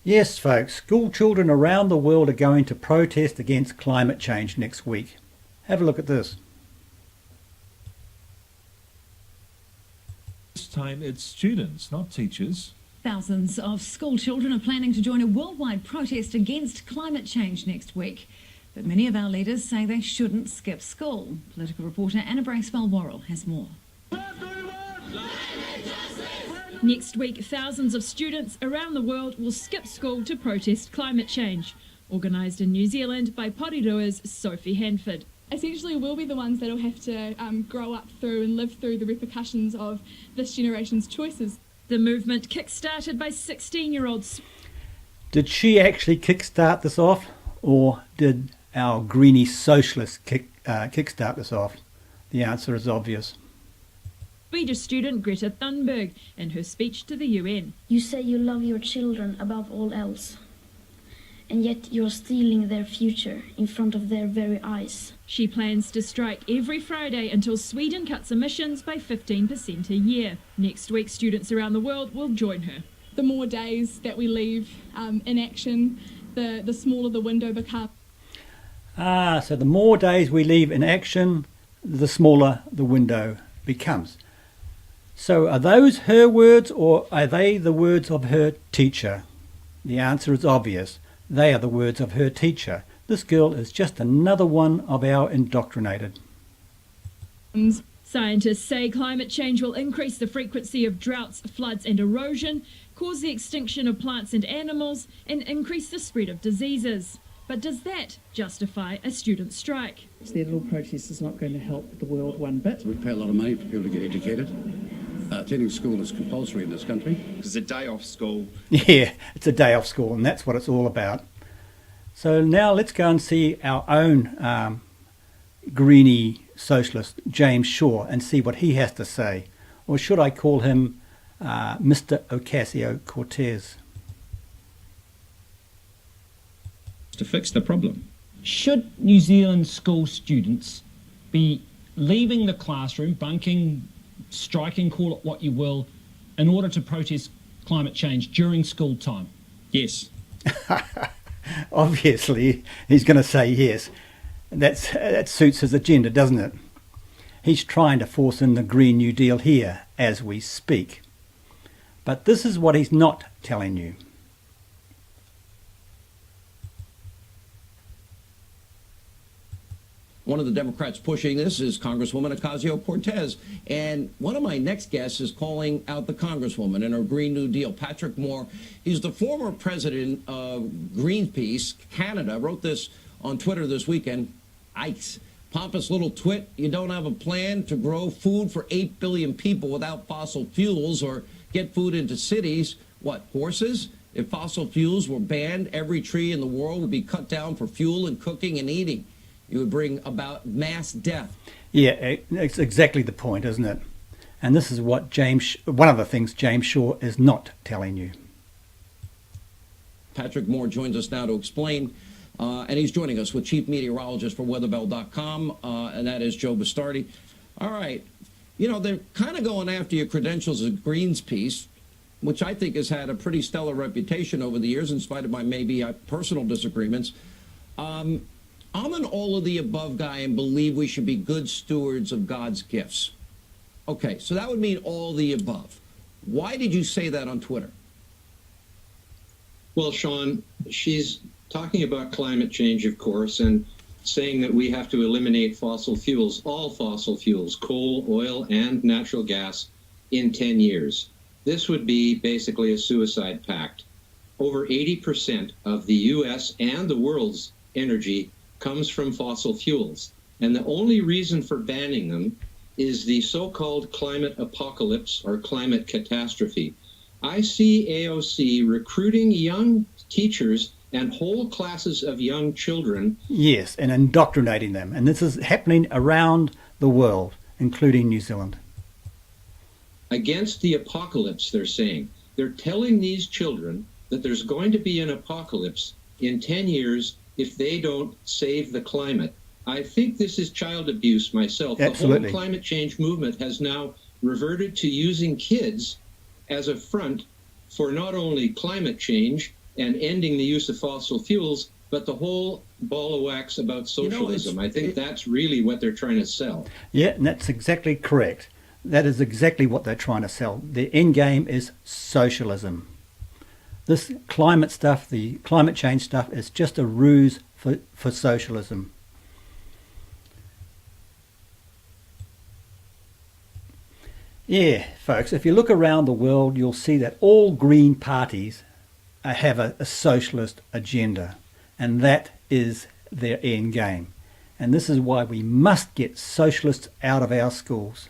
Yes, folks, school children around the world are going to protest against climate change next week. Have a look at this. This time it's students, not teachers. Thousands of school children are planning to join a worldwide protest against climate change next week. But many of our leaders say they shouldn't skip school. Political reporter Anna Bracewell-Worrell has more. Next week, thousands of students around the world will skip school to protest climate change. Organised in New Zealand by Porirua's Sophie Hanford. Essentially, we'll be the ones that will have to grow up through and live through the repercussions of this generation's choices. The movement kick-started by 16-year-olds. Did she actually kick-start this off, or did our greenie socialists kick-start this off? The answer is obvious. Swedish student Greta Thunberg in her speech to the UN. You say you love your children above all else, and yet you're stealing their future in front of their very eyes. She plans to strike every Friday until Sweden cuts emissions by 15% a year. Next week, students around the world will join her. The more days that we leave in action, the smaller the window becomes. So the more days we leave in action, the smaller the window becomes. So are those her words, or are they the words of her teacher? The answer is obvious. They are the words of her teacher. This girl is just another one of our indoctrinated. Scientists say climate change will increase the frequency of droughts, floods and erosion, cause the extinction of plants and animals, and increase the spread of diseases. But does that justify a student strike? Their little protest is not going to help the world one bit. We pay a lot of money for people to get educated. Attending school is compulsory in this country. It's a day off school. Yeah, it's a day off school, and that's what it's all about. So now let's go and see our own greenie socialist, James Shaw, and see what he has to say. Or should I call him Mr. Ocasio-Cortez? To fix the problem. Should New Zealand school students be leaving the classroom, bunking, striking, call it what you will, in order to protest climate change during school time? Yes. Obviously, he's going to say yes. That suits his agenda, doesn't it? He's trying to force in the Green New Deal here as we speak. But this is what he's not telling you. One of the Democrats pushing this is Congresswoman Ocasio-Cortez. And one of my next guests is calling out the Congresswoman and her Green New Deal. Patrick Moore, he's the former president of Greenpeace Canada, wrote this on Twitter this weekend. Ice. Pompous little twit. You don't have a plan to grow food for 8 billion people without fossil fuels or get food into cities. What, horses? If fossil fuels were banned, every tree in the world would be cut down for fuel and cooking and eating. It would bring about mass death. Yeah, it's exactly the point, isn't it? And this is what one of the things James Shaw is not telling you. Patrick Moore joins us now to explain, and he's joining us with chief meteorologist for weatherbell.com, and that is Joe Bastardi. All right, you know, they're kind of going after your credentials as Greenpeace, which I think has had a pretty stellar reputation over the years, in spite of my maybe personal disagreements. I'm an all-of-the-above guy and believe we should be good stewards of God's gifts. Okay, so that would mean all the above. Why did you say that on Twitter? Well, Sean, she's talking about climate change, of course, and saying that we have to eliminate fossil fuels, all fossil fuels, coal, oil, and natural gas, in 10 years. This would be basically a suicide pact. Over 80% of the U.S. and the world's energy comes from fossil fuels. And the only reason for banning them is the so-called climate apocalypse or climate catastrophe. I see AOC recruiting young teachers and whole classes of young children. Yes, and indoctrinating them. And this is happening around the world, including New Zealand. Against the apocalypse, they're saying. They're telling these children that there's going to be an apocalypse in 10 years if they don't save the climate. I think this is child abuse myself. Absolutely. The whole climate change movement has now reverted to using kids as a front for not only climate change, and ending the use of fossil fuels, but the whole ball of wax about socialism. I think that's really what they're trying to sell. Yeah, and that's exactly correct. That is exactly what they're trying to sell. The end game is socialism. This climate stuff, the climate change stuff, is just a ruse for socialism. Yeah, folks, if you look around the world, you'll see that all green parties have a socialist agenda, and that is their end game. And this is why we must get socialists out of our schools.